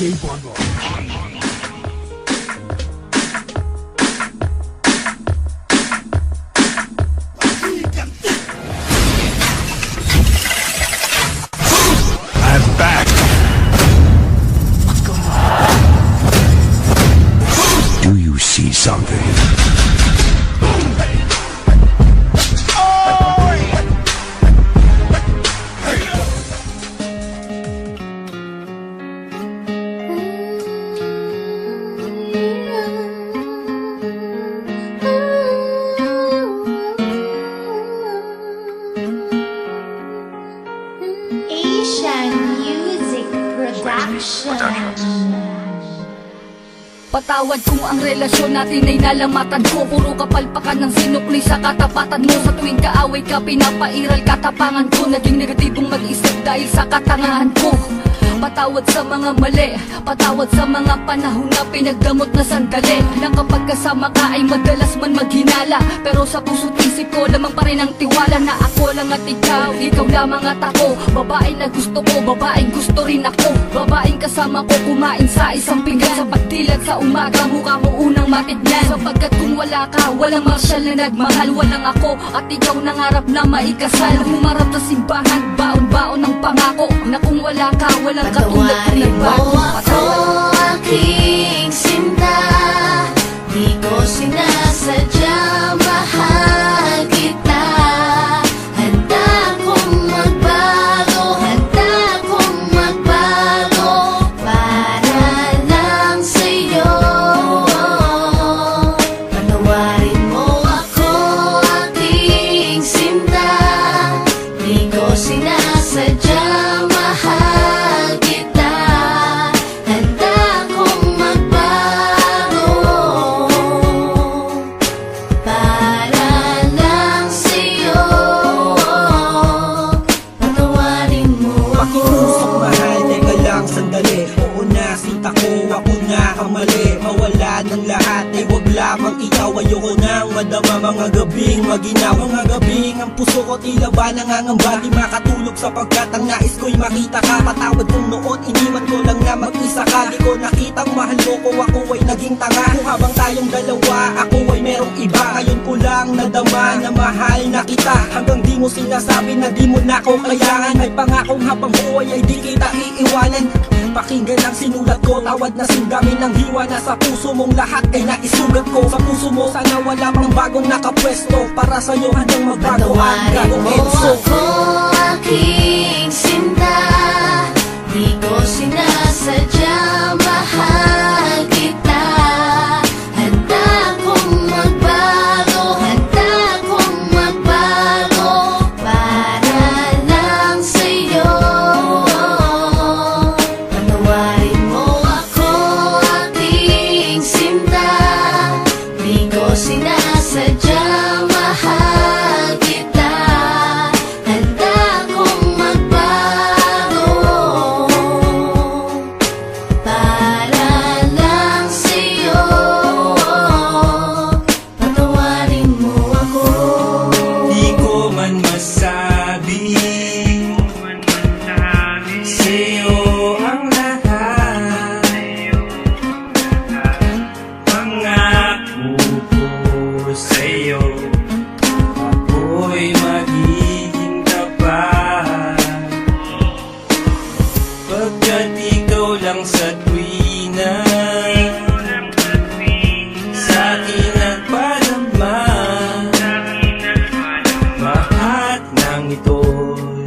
DJ Bonbon. I'm back. Do you see something? Asian Music Productions. Patawad kung ang relasyon natin ay nalamatan ko. Puro kapalpakan ng sinukli sa katapatan mo. Sa tuwing kaaway ka, pinapairal katapangan ko. Naging negatibong mag-isip dahil sa katangahan ko. Patawad sa mga mali, patawad sa mga panahon na pinagdamot na sandali. Na kapag kasama ka ay madalas man maghinala, pero sa puso't isip ko lamang pa rin ang tiwala na ako lang at ikaw, ikaw lamang at ako. Babae na gusto ko, babaeng gusto rin ako. Babaeng kasama ko kumain sa isang pinggan. Sa pagdilat sa umaga, mukha mo unang matignan. Sapagkat kung wala ka, walang marsyal na nagmahal. Walang ako at ikaw nangarap na maikasal. Humarap sa simbahan, baon-baon ng pangako na kung wala ka, walang katulad ko nagbago. Ako aking sinta, di ko sinasadya, mahal kita. Handa kong magbago, handa kong magbago para lang sa'yo. Patawarin mo ako aking sinta, di ko sinasadya, mahal. Ako na kamali, mawala ng lahat ay wag lamang ikaw. Ayoko nang madama mga gabing maginaw. Mga gabing ang puso ko tila ba nangangamba, di makatulog sapagkat ang nais ko'y makita ka. Patawad kung noon iniwan ko lang na mag-isa ka. Di ko nakitang mahal mo ko, ako ay naging tanga. Kung habang tayong dalawa, ako ay merong iba. Ngayon ko lang nadama na mahal na kita. Hanggang di mo sinasabi na di mo na ko kailangan. May pangakong habang buhay ay di kita iiwanan. Pakinggan ang sinulat ko, tawad na singgamin ng hiwa na sa puso mong lahat ay naisugat ko. Sa puso mo sana wala pang bagong nakapwesto, para sa'yo hanggang magbago ang gagong Enzo. Ako aking sinta, di ko sinasadya, mahal kita. Handa kong magbago, handa kong magbago para lang sa'yo. Patawarin mo ako aking sinta, di ko sinasadya, mahal kita. Handa kong magbago para lang sa'yo. Patawarin mo ako. Di ko man masabi sa'yo ang lahat. Pangako ko sa'yo, ako'y magiging tapat. Pagkat ikaw lang sa tuwina sa'kin nagpadama. Lahat ng ito'y